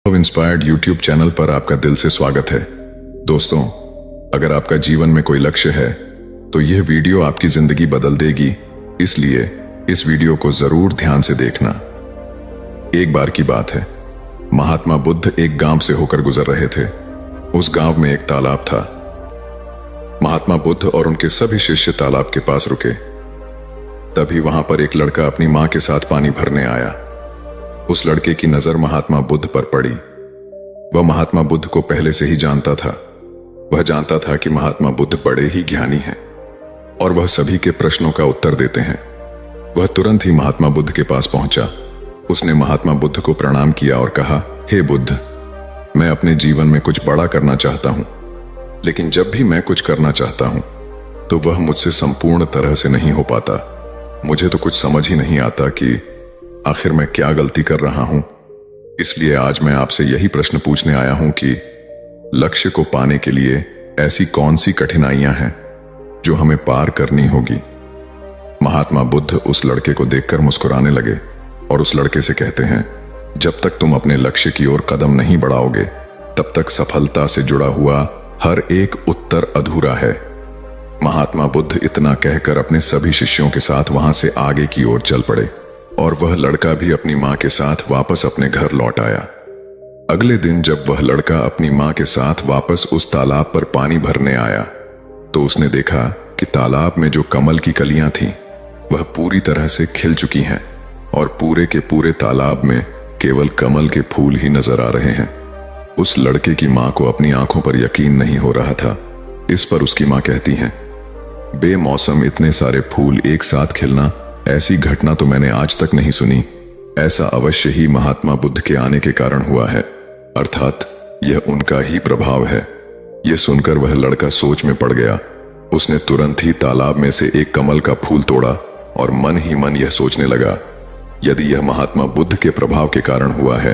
Inspired YouTube channel पर आपका दिल से स्वागत है। दोस्तों, अगर आपका जीवन में कोई लक्ष्य है तो यह वीडियो आपकी जिंदगी बदल देगी, इसलिए इस वीडियो को जरूर ध्यान से देखना। एक बार की बात है, महात्मा बुद्ध एक गांव से होकर गुजर रहे थे। उस गांव में एक तालाब था। महात्मा बुद्ध और उनके सभी शिष्य तालाब के पास रुके। तभी वहां पर एक लड़का अपनी मां के साथ पानी भरने आया। उस लड़के की नजर महात्मा बुद्ध पर पड़ी। वह महात्मा बुद्ध को पहले से ही जानता था। वह जानता था कि महात्मा बुद्ध बड़े ही ज्ञानी हैं और वह सभी के प्रश्नों का उत्तर देते हैं। वह तुरंत ही महात्मा बुद्ध के पास पहुंचा। उसने महात्मा बुद्ध को प्रणाम किया और कहा, हे बुद्ध, मैं अपने जीवन में कुछ बड़ा करना चाहता हूं, लेकिन जब भी मैं कुछ करना चाहता हूं तो वह मुझसे संपूर्ण तरह से नहीं हो पाता। मुझे तो कुछ समझ ही नहीं आता कि आखिर मैं क्या गलती कर रहा हूं। इसलिए आज मैं आपसे यही प्रश्न पूछने आया हूं कि लक्ष्य को पाने के लिए ऐसी कौन सी कठिनाइयां हैं जो हमें पार करनी होगी। महात्मा बुद्ध उस लड़के को देखकर मुस्कुराने लगे और उस लड़के से कहते हैं, जब तक तुम अपने लक्ष्य की ओर कदम नहीं बढ़ाओगे तब तक सफलता से जुड़ा हुआ हर एक उत्तर अधूरा है। महात्मा बुद्ध इतना कहकर अपने सभी शिष्यों के साथ वहां से आगे की ओर चल पड़े और वह लड़का भी अपनी मां के साथ वापस अपने घर लौट आया। अगले दिन जब वह लड़का अपनी मां के साथ वापस उस तालाब पर पानी भरने आया तो उसने देखा कि तालाब में जो कमल की कलियां थीं वह पूरी तरह से खिल चुकी हैं और पूरे के पूरे तालाब में केवल कमल के फूल ही नजर आ रहे हैं। उस लड़के की मां को अपनी आंखों पर यकीन नहीं हो रहा था। इस पर उसकी मां कहती हैं, बेमौसम इतने सारे फूल एक साथ खिलना, ऐसी घटना तो मैंने आज तक नहीं सुनी। ऐसा अवश्य ही महात्मा बुद्ध के आने के कारण हुआ है, अर्थात यह उनका ही प्रभाव है। यह सुनकर वह लड़का सोच में पड़ गया। उसने तुरंत ही तालाब में से एक कमल का फूल तोड़ा और मन ही मन यह सोचने लगा, यदि यह महात्मा बुद्ध के प्रभाव के कारण हुआ है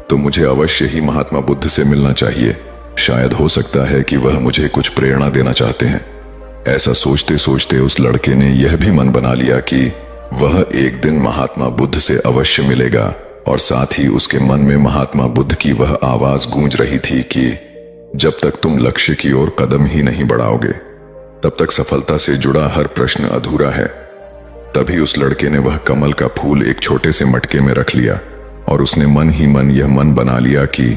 तो मुझे अवश्य ही महात्मा बुद्ध से मिलना चाहिए। शायद हो सकता है कि वह मुझे कुछ प्रेरणा देना चाहते हैं। ऐसा सोचते सोचते उस लड़के ने यह भी मन बना लिया कि वह एक दिन महात्मा बुद्ध से अवश्य मिलेगा और साथ ही उसके मन में महात्मा बुद्ध की वह आवाज गूंज रही थी कि जब तक तुम लक्ष्य की ओर कदम ही नहीं बढ़ाओगे तब तक सफलता से जुड़ा हर प्रश्न अधूरा है। तभी उस लड़के ने वह कमल का फूल एक छोटे से मटके में रख लिया और उसने मन ही मन यह मन बना लिया कि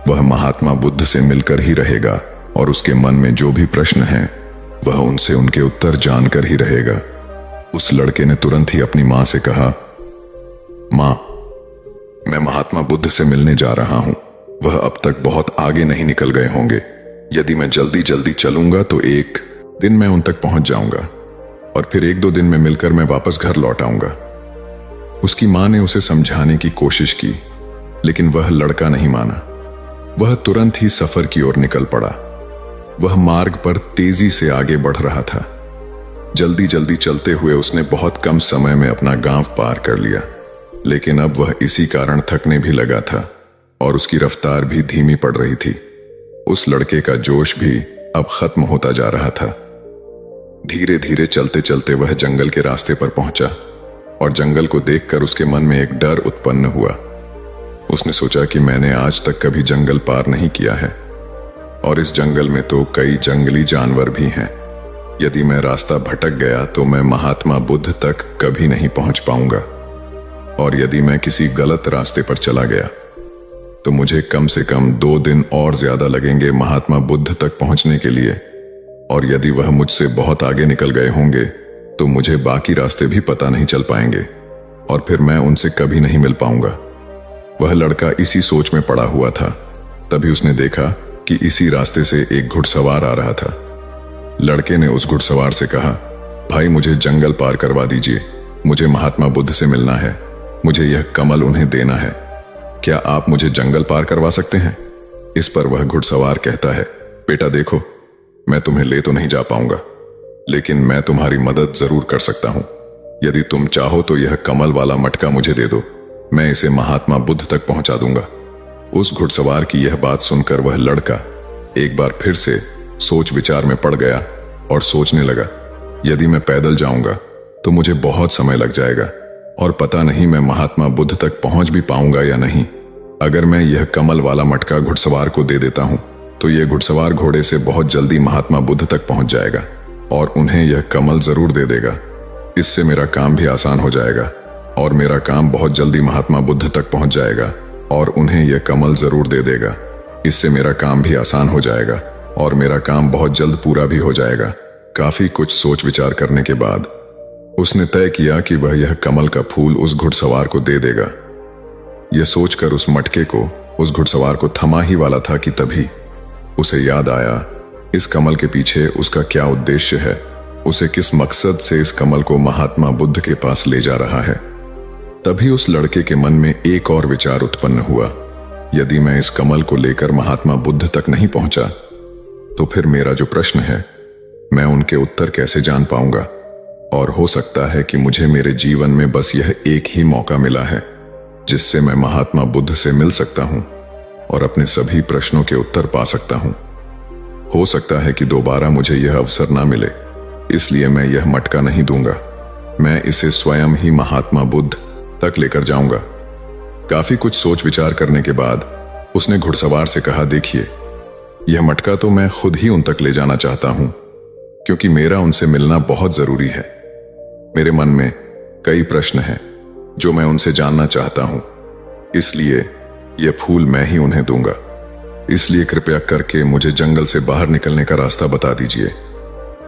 वह महात्मा बुद्ध से मिलकर ही रहेगा और उसके मन में जो भी प्रश्न हैं वह उनसे उनके उत्तर जानकर ही रहेगा। उस लड़के ने तुरंत ही अपनी मां से कहा, मां, मैं महात्मा बुद्ध से मिलने जा रहा हूं। वह अब तक बहुत आगे नहीं निकल गए होंगे। यदि मैं जल्दी जल्दी चलूंगा तो एक दिन मैं उन तक पहुंच जाऊंगा और फिर एक दो दिन में मिलकर मैं वापस घर लौट आऊंगा। उसकी मां ने उसे समझाने की कोशिश की, लेकिन वह लड़का नहीं माना। वह तुरंत ही सफर की ओर निकल पड़ा। वह मार्ग पर तेजी से आगे बढ़ रहा था। जल्दी जल्दी चलते हुए उसने बहुत कम समय में अपना गांव पार कर लिया, लेकिन अब वह इसी कारण थकने भी लगा था और उसकी रफ्तार भी धीमी पड़ रही थी। उस लड़के का जोश भी अब खत्म होता जा रहा था। धीरे धीरे चलते चलते वह जंगल के रास्ते पर पहुंचा और जंगल को देखकर उसके मन में एक डर उत्पन्न हुआ। उसने सोचा कि मैंने आज तक कभी जंगल पार नहीं किया है और इस जंगल में तो कई जंगली जानवर भी हैं। यदि मैं रास्ता भटक गया तो मैं महात्मा बुद्ध तक कभी नहीं पहुंच पाऊंगा और यदि मैं किसी गलत रास्ते पर चला गया तो मुझे कम से कम 2 दिन और ज्यादा लगेंगे महात्मा बुद्ध तक पहुंचने के लिए, और यदि वह मुझसे बहुत आगे निकल गए होंगे तो मुझे बाकी रास्ते भी पता नहीं चल पाएंगे और फिर मैं उनसे कभी नहीं मिल पाऊंगा। वह लड़का इसी सोच में पड़ा हुआ था। तभी उसने देखा कि इसी रास्ते से एक घुड़सवार आ रहा था। लड़के ने उस घुड़सवार से कहा, भाई, मुझे जंगल पार करवा दीजिए। मुझे महात्मा बुद्ध से मिलना है। मुझे यह कमल उन्हें देना है। क्या आप मुझे जंगल पार करवा सकते हैं? इस पर वह घुड़सवार कहता है, बेटा देखो, मैं तुम्हें ले तो नहीं जा पाऊंगा, लेकिन मैं तुम्हारी मदद जरूर कर सकता हूं। यदि तुम चाहो तो यह कमल वाला मटका मुझे दे दो, मैं इसे महात्मा बुद्ध तक पहुंचा दूंगा। उस घुड़सवार की यह बात सुनकर वह लड़का एक बार फिर से सोच विचार में पड़ गया और सोचने लगा, यदि मैं पैदल जाऊंगा तो मुझे बहुत समय लग जाएगा और पता नहीं मैं महात्मा बुद्ध तक पहुंच भी पाऊंगा या नहीं। अगर मैं यह कमल वाला मटका घुड़सवार को दे देता हूं तो यह घुड़सवार घोड़े से बहुत जल्दी महात्मा बुद्ध तक पहुंच जाएगा और उन्हें यह कमल जरूर दे देगा। इससे मेरा काम भी आसान हो जाएगा और मेरा काम बहुत जल्दी महात्मा बुद्ध तक पहुंच जाएगा और उन्हें यह कमल जरूर दे देगा। इससे मेरा काम भी आसान हो जाएगा और मेरा काम बहुत जल्द पूरा भी हो जाएगा। काफी कुछ सोच विचार करने के बाद उसने तय किया कि वह यह कमल का फूल उस घुड़सवार को दे देगा। यह सोचकर उस मटके को उस घुड़सवार को थमा ही वाला था कि तभी उसे याद आया इस कमल के पीछे उसका क्या उद्देश्य है, उसे किस मकसद से इस कमल को महात्मा बुद्ध के पास ले जा रहा है। तभी उस लड़के के मन में एक और विचार उत्पन्न हुआ, यदि मैं इस कमल को लेकर महात्मा बुद्ध तक नहीं पहुंचा तो फिर मेरा जो प्रश्न है मैं उनके उत्तर कैसे जान पाऊंगा। और हो सकता है कि मुझे मेरे जीवन में बस यह एक ही मौका मिला है जिससे मैं महात्मा बुद्ध से मिल सकता हूं और अपने सभी प्रश्नों के उत्तर पा सकता हूं। हो सकता है कि दोबारा मुझे यह अवसर ना मिले, इसलिए मैं यह मटका नहीं दूंगा। मैं इसे स्वयं ही महात्मा बुद्ध तक लेकर जाऊंगा। काफी कुछ सोच विचार करने के बाद उसने घुड़सवार से कहा, देखिए, यह मटका तो मैं खुद ही उन तक ले जाना चाहता हूं क्योंकि मेरा उनसे मिलना बहुत जरूरी है। मेरे मन में कई प्रश्न हैं जो मैं उनसे जानना चाहता हूं, इसलिए यह फूल मैं ही उन्हें दूंगा। इसलिए कृपया करके मुझे जंगल से बाहर निकलने का रास्ता बता दीजिए,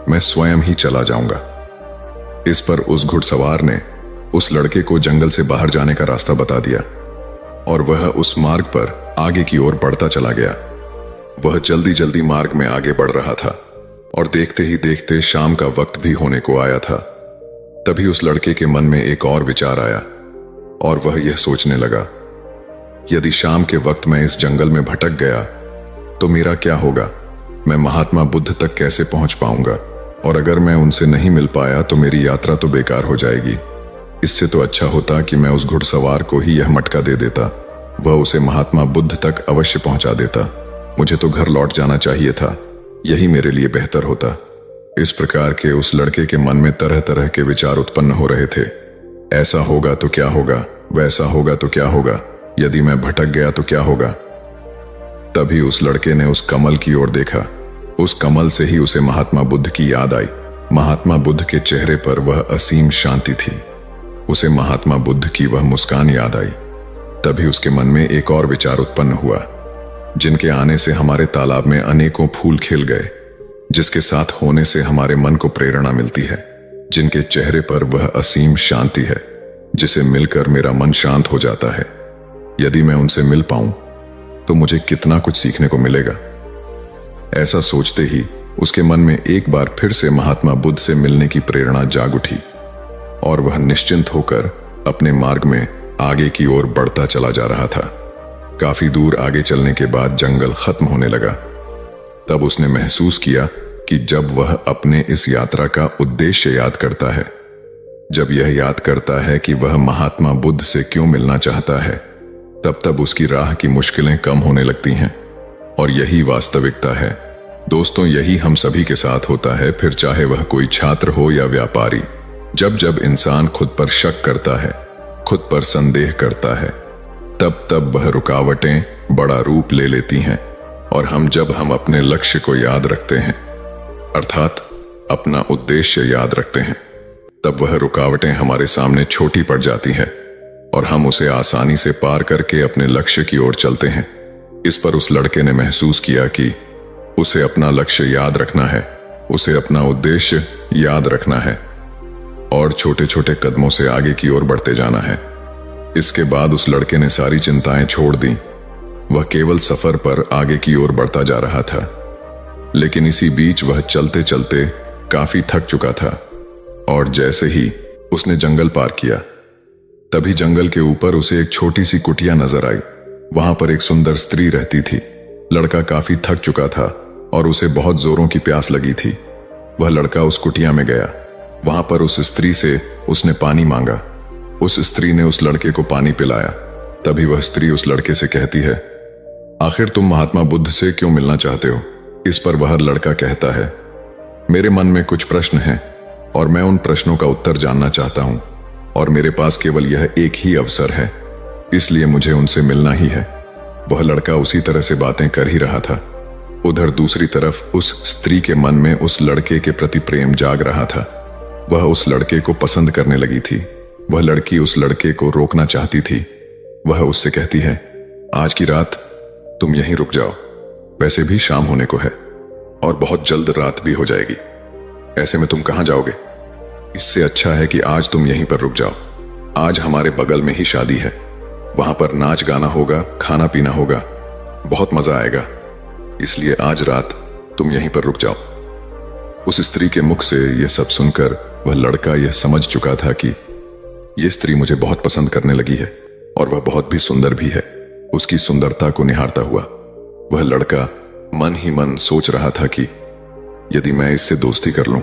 मैं स्वयं ही चला जाऊंगा। इस पर उस घुड़सवार ने उस लड़के को जंगल से बाहर जाने का रास्ता बता दिया और वह उस मार्ग पर आगे की ओर बढ़ता चला गया। वह जल्दी जल्दी मार्ग में आगे बढ़ रहा था और देखते ही देखते शाम का वक्त भी होने को आया था। तभी उस लड़के के मन में एक और विचार आया और वह यह सोचने लगा, यदि शाम के वक्त मैं इस जंगल में भटक गया तो मेरा क्या होगा, मैं महात्मा बुद्ध तक कैसे पहुंच पाऊंगा, और अगर मैं उनसे नहीं मिल पाया तो मेरी यात्रा तो बेकार हो जाएगी। इससे तो अच्छा होता कि मैं उस घुड़सवार को ही यह मटका दे देता, वह उसे महात्मा बुद्ध तक अवश्य पहुंचा देता। मुझे तो घर लौट जाना चाहिए था, यही मेरे लिए बेहतर होता। इस प्रकार के उस लड़के के मन में तरह तरह के विचार उत्पन्न हो रहे थे। ऐसा होगा तो क्या होगा, वैसा होगा तो क्या होगा, यदि मैं भटक गया तो क्या होगा। तभी उस लड़के ने उस कमल की ओर देखा। उस कमल से ही उसे महात्मा बुद्ध की याद आई। महात्मा बुद्ध के चेहरे पर वह असीम शांति थी। उसे महात्मा बुद्ध की वह मुस्कान याद आई। तभी उसके मन में एक और विचार उत्पन्न हुआ, जिनके आने से हमारे तालाब में अनेकों फूल खिल गए, जिसके साथ होने से हमारे मन को प्रेरणा मिलती है, जिनके चेहरे पर वह असीम शांति है, जिसे मिलकर मेरा मन शांत हो जाता है। यदि मैं उनसे मिल पाऊं तो मुझे कितना कुछ सीखने को मिलेगा। ऐसा सोचते ही उसके मन में एक बार फिर से महात्मा बुद्ध से मिलने की प्रेरणा जाग उठी और वह निश्चिंत होकर अपने मार्ग में आगे की ओर बढ़ता चला जा रहा था। काफी दूर आगे चलने के बाद जंगल खत्म होने लगा। तब उसने महसूस किया कि जब वह अपने इस यात्रा का उद्देश्य याद करता है, जब यह याद करता है कि वह महात्मा बुद्ध से क्यों मिलना चाहता है, तब उसकी राह की मुश्किलें कम होने लगती हैं। और यही वास्तविकता है दोस्तों, यही हम सभी के साथ होता है, फिर चाहे वह कोई छात्र हो या व्यापारी। जब जब इंसान खुद पर शक करता है, खुद पर संदेह करता है, तब वह रुकावटें बड़ा रूप ले लेती हैं। और जब हम अपने लक्ष्य को याद रखते हैं, अर्थात अपना उद्देश्य याद रखते हैं, तब वह रुकावटें हमारे सामने छोटी पड़ जाती हैं और हम उसे आसानी से पार करके अपने लक्ष्य की ओर चलते हैं। इस पर उस लड़के ने महसूस किया कि उसे अपना लक्ष्य याद रखना है, उसे अपना उद्देश्य याद रखना है और छोटे छोटे कदमों से आगे की ओर बढ़ते जाना है। इसके बाद उस लड़के ने सारी चिंताएं छोड़ दी। वह केवल सफर पर आगे की ओर बढ़ता जा रहा था, लेकिन इसी बीच वह चलते चलते काफी थक चुका था। और जैसे ही उसने जंगल पार किया, तभी जंगल के ऊपर उसे एक छोटी सी कुटिया नजर आई। वहां पर एक सुंदर स्त्री रहती थी। लड़का काफी थक चुका था और उसे बहुत जोरों की प्यास लगी थी। वह लड़का उस कुटिया में गया। वहां पर उस स्त्री से उसने पानी मांगा। उस स्त्री ने उस लड़के को पानी पिलाया। तभी वह स्त्री उस लड़के से कहती है, आखिर तुम महात्मा बुद्ध से क्यों मिलना चाहते हो? इस पर वह लड़का कहता है, मेरे मन में कुछ प्रश्न हैं और मैं उन प्रश्नों का उत्तर जानना चाहता हूं और मेरे पास केवल यह एक ही अवसर है, इसलिए मुझे उनसे मिलना ही है। वह लड़का उसी तरह से बातें कर ही रहा था। उधर दूसरी तरफ उस स्त्री के मन में उस लड़के के प्रति प्रेम जाग रहा था। वह उस लड़के को पसंद करने लगी थी। वह लड़की उस लड़के को रोकना चाहती थी। वह उससे कहती है, आज की रात तुम यहीं रुक जाओ, वैसे भी शाम होने को है और बहुत जल्द रात भी हो जाएगी। ऐसे में तुम कहां जाओगे? इससे अच्छा है कि आज तुम यहीं पर रुक जाओ। आज हमारे बगल में ही शादी है, वहां पर नाच गाना होगा, खाना पीना होगा, बहुत मजा आएगा। इसलिए आज रात तुम यहीं पर रुक जाओ। उस स्त्री के मुख से यह सब सुनकर वह लड़का यह समझ चुका था कि यह स्त्री मुझे बहुत पसंद करने लगी है और वह बहुत भी सुंदर भी है। उसकी सुंदरता को निहारता हुआ वह लड़का मन ही मन सोच रहा था कि यदि मैं इससे दोस्ती कर लूं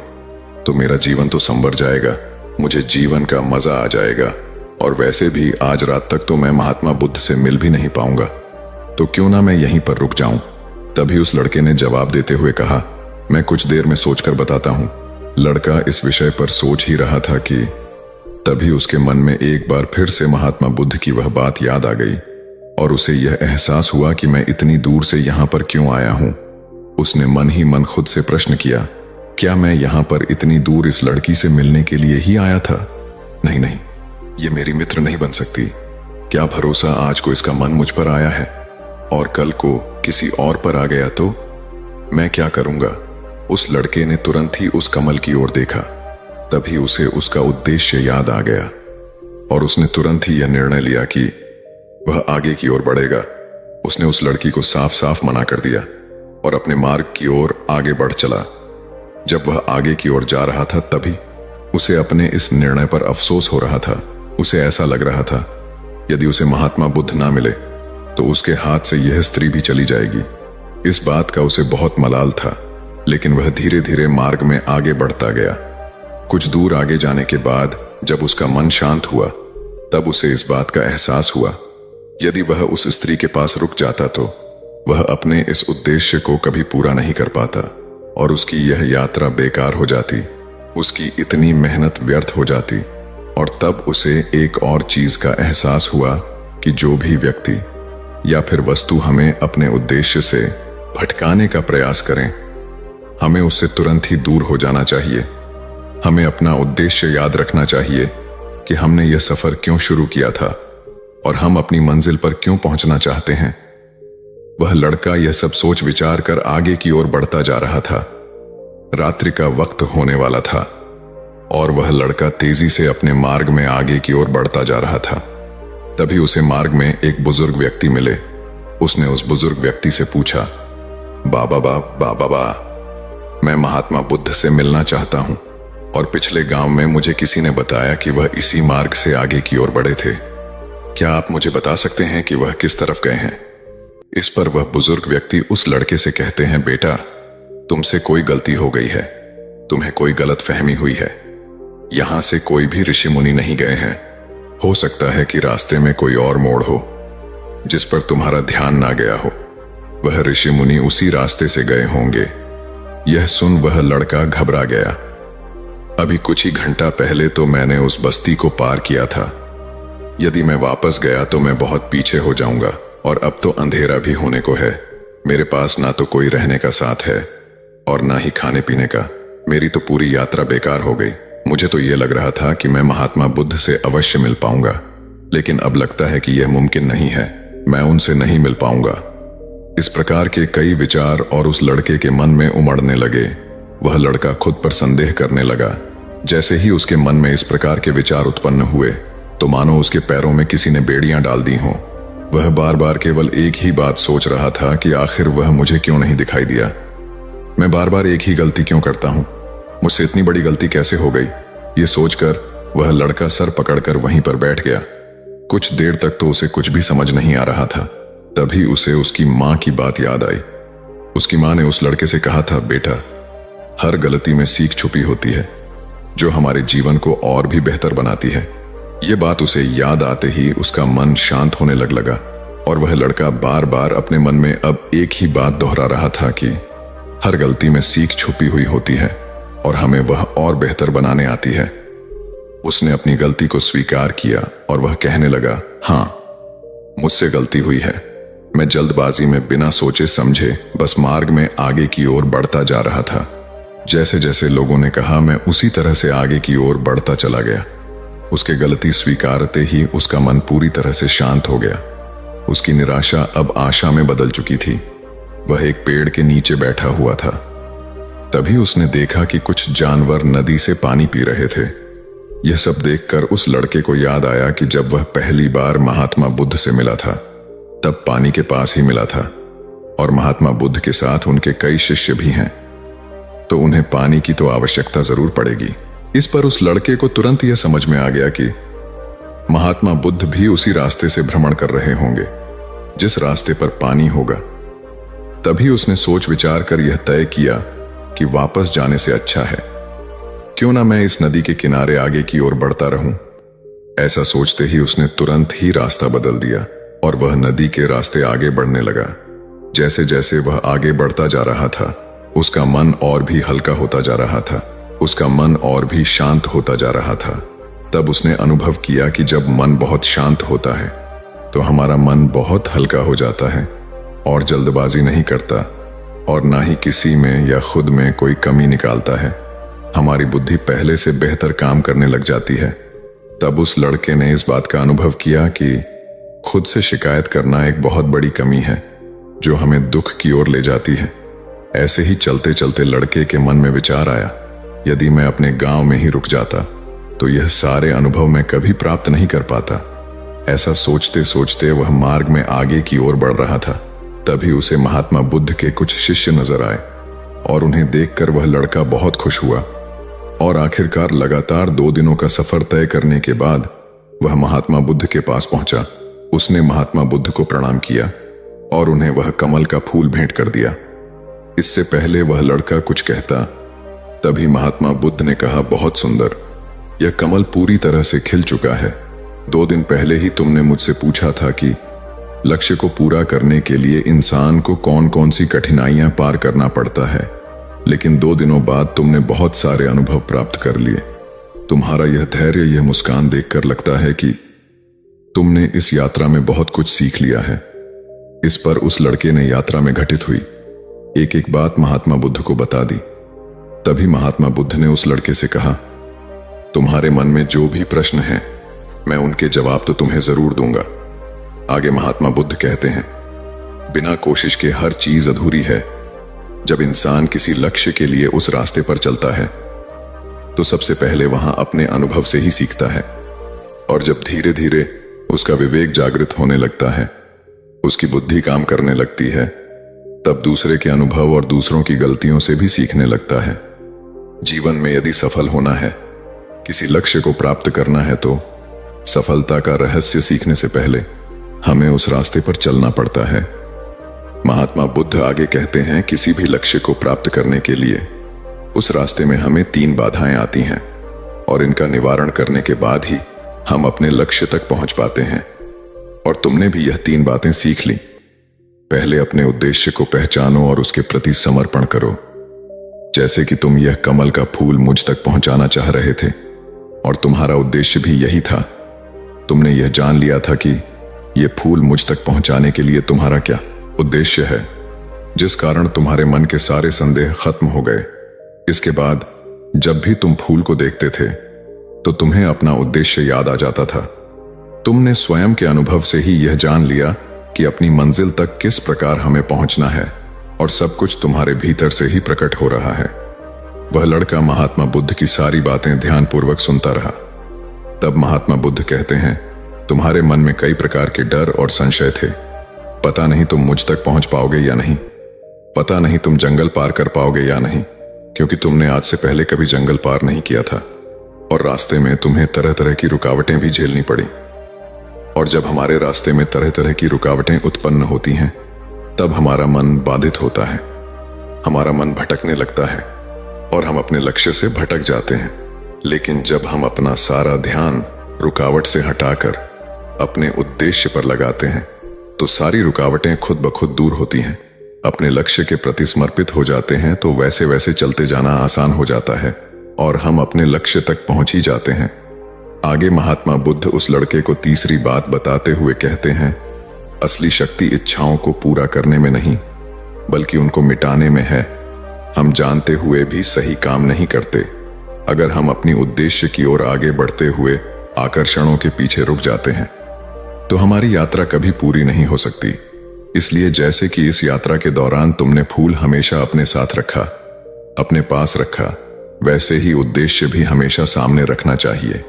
तो मेरा जीवन तो संवर जाएगा, मुझे जीवन का मजा आ जाएगा। और वैसे भी आज रात तक तो मैं महात्मा बुद्ध से मिल भी नहीं पाऊंगा, तो क्यों ना मैं यहीं पर रुक जाऊं। तभी उस लड़के ने जवाब देते हुए कहा, मैं कुछ देर में सोचकर बताता हूं। लड़का इस विषय पर सोच ही रहा था कि तभी उसके मन में एक बार फिर से महात्मा बुद्ध की वह बात याद आ गई और उसे यह एहसास हुआ कि मैं इतनी दूर से यहां पर क्यों आया हूं। उसने मन ही मन खुद से प्रश्न किया, क्या मैं यहां पर इतनी दूर इस लड़की से मिलने के लिए ही आया था? नहीं नहीं, ये मेरी मित्र नहीं बन सकती। क्या भरोसा आज को इसका मन मुझ पर आया है और कल को किसी और पर आ गया तो मैं क्या करूंगा? उस लड़के ने तुरंत ही उस कमल की ओर देखा। तभी उसे उसका उद्देश्य याद आ गया और उसने तुरंत ही यह निर्णय लिया कि वह आगे की ओर बढ़ेगा। उसने उस लड़की को साफ साफ मना कर दिया और अपने मार्ग की ओर आगे बढ़ चला। जब वह आगे की ओर जा रहा था तभी उसे अपने इस निर्णय पर अफसोस हो रहा था। उसे ऐसा लग रहा था यदि उसे महात्मा बुद्ध ना मिले तो उसके हाथ से यह स्त्री भी चली जाएगी। इस बात का उसे बहुत मलाल था, लेकिन वह धीरे धीरे मार्ग में आगे बढ़ता गया। कुछ दूर आगे जाने के बाद जब उसका मन शांत हुआ तब उसे इस बात का एहसास हुआ, यदि वह उस स्त्री के पास रुक जाता तो वह अपने इस उद्देश्य को कभी पूरा नहीं कर पाता और उसकी यह यात्रा बेकार हो जाती, उसकी इतनी मेहनत व्यर्थ हो जाती। और तब उसे एक और चीज का एहसास हुआ कि जो भी व्यक्ति या फिर वस्तु हमें अपने उद्देश्य से भटकाने का प्रयास करें, हमें उससे तुरंत ही दूर हो जाना चाहिए। हमें अपना उद्देश्य याद रखना चाहिए कि हमने यह सफर क्यों शुरू किया था और हम अपनी मंजिल पर क्यों पहुंचना चाहते हैं। वह लड़का यह सब सोच विचार कर आगे की ओर बढ़ता जा रहा था। रात्रि का वक्त होने वाला था और वह लड़का तेजी से अपने मार्ग में आगे की ओर बढ़ता जा रहा था। तभी उसे मार्ग में एक बुजुर्ग व्यक्ति मिले। उसने उस बुजुर्ग व्यक्ति से पूछा, बाबा, मैं महात्मा बुद्ध से मिलना चाहता हूं और पिछले गांव में मुझे किसी ने बताया कि वह इसी मार्ग से आगे की ओर बढ़े थे। क्या आप मुझे बता सकते हैं कि वह किस तरफ गए हैं? इस पर वह बुजुर्ग व्यक्ति उस लड़के से कहते हैं, बेटा, तुमसे कोई गलती हो गई है, तुम्हें कोई गलत फहमी हुई है। यहां से कोई भी ऋषि मुनि नहीं गए हैं। हो सकता है कि रास्ते में कोई और मोड़ हो जिस पर तुम्हारा ध्यान ना गया हो। वह ऋषि मुनि उसी रास्ते से गए होंगे। यह सुन वह लड़का घबरा गया। अभी कुछ ही घंटा पहले तो मैंने उस बस्ती को पार किया था। यदि मैं वापस गया तो मैं बहुत पीछे हो जाऊंगा और अब तो अंधेरा भी होने को है। मेरे पास ना तो कोई रहने का साथ है और ना ही खाने पीने का। मेरी तो पूरी यात्रा बेकार हो गई। मुझे तो यह लग रहा था कि मैं महात्मा बुद्ध से अवश्य मिल पाऊंगा, लेकिन अब लगता है कि यह मुमकिन नहीं है। मैं उनसे नहीं मिल पाऊंगा। इस प्रकार के कई विचार और उस लड़के के मन में उमड़ने लगे। वह लड़का खुद पर संदेह करने लगा। जैसे ही उसके मन में इस प्रकार के विचार उत्पन्न हुए तो मानो उसके पैरों में किसी ने बेड़ियां डाल दी हों। वह बार बार केवल एक ही बात सोच रहा था कि आखिर वह मुझे क्यों नहीं दिखाई दिया। मैं बार बार एक ही गलती क्यों करता हूं? मुझसे इतनी बड़ी गलती कैसे हो गई? ये सोचकर वह लड़का सर पकड़कर वहीं पर बैठ गया। कुछ देर तक तो उसे कुछ भी समझ नहीं आ रहा था। तभी उसे उसकी मां की बात याद आई। उसकी मां ने उस लड़के से कहा था, बेटा, हर गलती में सीख छुपी होती है जो हमारे जीवन को और भी बेहतर बनाती है। यह बात उसे याद आते ही उसका मन शांत होने लगा और वह लड़का बार बार अपने मन में अब एक ही बात दोहरा रहा था कि हर गलती में सीख छुपी हुई होती है और हमें वह और बेहतर बनाने आती है। उसने अपनी गलती को स्वीकार किया और वह कहने लगा, हाँ, मुझसे गलती हुई है। मैं जल्दबाजी में बिना सोचे समझे बस मार्ग में आगे की ओर बढ़ता जा रहा था। जैसे जैसे लोगों ने कहा, मैं उसी तरह से आगे की ओर बढ़ता चला गया। उसके गलती स्वीकारते ही उसका मन पूरी तरह से शांत हो गया। उसकी निराशा अब आशा में बदल चुकी थी। वह एक पेड़ के नीचे बैठा हुआ था। तभी उसने देखा कि कुछ जानवर नदी से पानी पी रहे थे। यह सब देखकर उस लड़के को याद आया कि जब वह पहली बार महात्मा बुद्ध से मिला था, तब पानी के पास ही मिला था, और महात्मा बुद्ध के साथ उनके कई शिष्य भी हैं, तो उन्हें पानी की तो आवश्यकता जरूर पड़ेगी। इस पर उस लड़के को तुरंत यह समझ में आ गया कि महात्मा बुद्ध भी उसी रास्ते से भ्रमण कर रहे होंगे जिस रास्ते पर पानी होगा। तभी उसने सोच विचार कर यह तय किया कि वापस जाने से अच्छा है क्यों ना मैं इस नदी के किनारे आगे की ओर बढ़ता रहूं। ऐसा सोचते ही उसने तुरंत ही रास्ता बदल दिया और वह नदी के रास्ते आगे बढ़ने लगा। जैसे जैसे वह आगे बढ़ता जा रहा था, उसका मन और भी हल्का होता जा रहा था, उसका मन और भी शांत होता जा रहा था। तब उसने अनुभव किया कि जब मन बहुत शांत होता है तो हमारा मन बहुत हल्का हो जाता है और जल्दबाजी नहीं करता और ना ही किसी में या खुद में कोई कमी निकालता है। हमारी बुद्धि पहले से बेहतर काम करने लग जाती है। तब उस लड़के ने इस बात का अनुभव किया कि खुद से शिकायत करना एक बहुत बड़ी कमी है जो हमें दुख की ओर ले जाती है। ऐसे ही चलते चलते लड़के के मन में विचार आया, यदि मैं अपने गांव में ही रुक जाता तो यह सारे अनुभव मैं कभी प्राप्त नहीं कर पाता। ऐसा सोचते सोचते वह मार्ग में आगे की ओर बढ़ रहा था। तभी उसे महात्मा बुद्ध के कुछ शिष्य नजर आए और उन्हें देखकर वह लड़का बहुत खुश हुआ और आखिरकार लगातार 2 दिनों का सफर तय करने के बाद वह महात्मा बुद्ध के पास पहुंचा। उसने महात्मा बुद्ध को प्रणाम किया और उन्हें वह कमल का फूल भेंट कर दिया। इससे पहले वह लड़का कुछ कहता, तभी महात्मा बुद्ध ने कहा, बहुत सुंदर, यह कमल पूरी तरह से खिल चुका है। 2 दिन पहले ही तुमने मुझसे पूछा था कि लक्ष्य को पूरा करने के लिए इंसान को कौन कौन सी कठिनाइयां पार करना पड़ता है, लेकिन 2 दिनों बाद तुमने बहुत सारे अनुभव प्राप्त कर लिए। तुम्हारा यह धैर्य, यह मुस्कान देखकर लगता है कि तुमने इस यात्रा में बहुत कुछ सीख लिया है। इस पर उस लड़के ने यात्रा में घटित हुई एक एक बात महात्मा बुद्ध को बता दी। तभी महात्मा बुद्ध ने उस लड़के से कहा, तुम्हारे मन में जो भी प्रश्न हैं, मैं उनके जवाब तो तुम्हें जरूर दूंगा। आगे महात्मा बुद्ध कहते हैं, बिना कोशिश के हर चीज अधूरी है। जब इंसान किसी लक्ष्य के लिए उस रास्ते पर चलता है तो सबसे पहले वहां अपने अनुभव से ही सीखता है, और जब धीरे धीरे उसका विवेक जागृत होने लगता है, उसकी बुद्धि काम करने लगती है, तब दूसरे के अनुभव और दूसरों की गलतियों से भी सीखने लगता है। जीवन में यदि सफल होना है, किसी लक्ष्य को प्राप्त करना है, तो सफलता का रहस्य सीखने से पहले हमें उस रास्ते पर चलना पड़ता है। महात्मा बुद्ध आगे कहते हैं, किसी भी लक्ष्य को प्राप्त करने के लिए उस रास्ते में हमें 3 बाधाएं आती हैं और इनका निवारण करने के बाद ही हम अपने लक्ष्य तक पहुंच पाते हैं। और तुमने भी यह 3 बातें सीख ली। पहले अपने उद्देश्य को पहचानो और उसके प्रति समर्पण करो। जैसे कि तुम यह कमल का फूल मुझ तक पहुंचाना चाह रहे थे और तुम्हारा उद्देश्य भी यही था। तुमने यह जान लिया था कि यह फूल मुझ तक पहुंचाने के लिए तुम्हारा क्या उद्देश्य है, जिस कारण तुम्हारे मन के सारे संदेह खत्म हो गए। इसके बाद जब भी तुम फूल को देखते थे तो तुम्हें अपना उद्देश्य याद आ जाता था। तुमने स्वयं के अनुभव से ही यह जान लिया कि अपनी मंजिल तक किस प्रकार हमें पहुंचना है, और सब कुछ तुम्हारे भीतर से ही प्रकट हो रहा है। वह लड़का महात्मा बुद्ध की सारी बातें ध्यानपूर्वक सुनता रहा। तब महात्मा बुद्ध कहते हैं, तुम्हारे मन में कई प्रकार के डर और संशय थे। पता नहीं तुम मुझ तक पहुंच पाओगे या नहीं, पता नहीं तुम जंगल पार कर पाओगे या नहीं, क्योंकि तुमने आज से पहले कभी जंगल पार नहीं किया था और रास्ते में तुम्हें तरह तरह की रुकावटें भी झेलनी पड़ी। और जब हमारे रास्ते में तरह तरह की रुकावटें उत्पन्न होती हैं, तब हमारा मन बाधित होता है, हमारा मन भटकने लगता है और हम अपने लक्ष्य से भटक जाते हैं। लेकिन जब हम अपना सारा ध्यान रुकावट से हटाकर अपने उद्देश्य पर लगाते हैं, तो सारी रुकावटें खुद ब खुद दूर होती हैं। अपने लक्ष्य के प्रति समर्पित हो जाते हैं तो वैसे वैसे चलते जाना आसान हो जाता है और हम अपने लक्ष्य तक पहुंच ही जाते हैं। आगे महात्मा बुद्ध उस लड़के को तीसरी बात बताते हुए कहते हैं, असली शक्ति इच्छाओं को पूरा करने में नहीं, बल्कि उनको मिटाने में है। हम जानते हुए भी सही काम नहीं करते। अगर हम अपनी उद्देश्य की ओर आगे बढ़ते हुए आकर्षणों के पीछे रुक जाते हैं, तो हमारी यात्रा कभी पूरी नहीं हो सकती। इसलिए जैसे कि इस यात्रा के दौरान तुमने फूल हमेशा अपने साथ रखा, अपने पास रखा, वैसे ही उद्देश्य भी हमेशा सामने रखना चाहिए।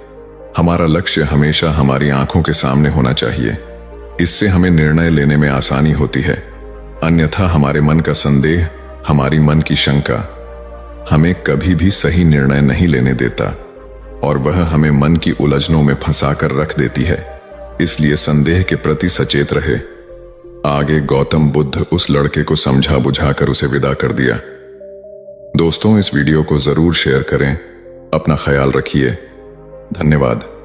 हमारा लक्ष्य हमेशा हमारी आंखों के सामने होना चाहिए। इससे हमें निर्णय लेने में आसानी होती है। अन्यथा हमारे मन का संदेह, हमारी मन की शंका हमें कभी भी सही निर्णय नहीं लेने देता और वह हमें मन की उलझनों में फंसाकर रख देती है। इसलिए संदेह के प्रति सचेत रहे। आगे गौतम बुद्ध उस लड़के को समझा बुझाकर उसे विदा कर दिया। दोस्तों, इस वीडियो को जरूर शेयर करें। अपना ख्याल रखिए। धन्यवाद।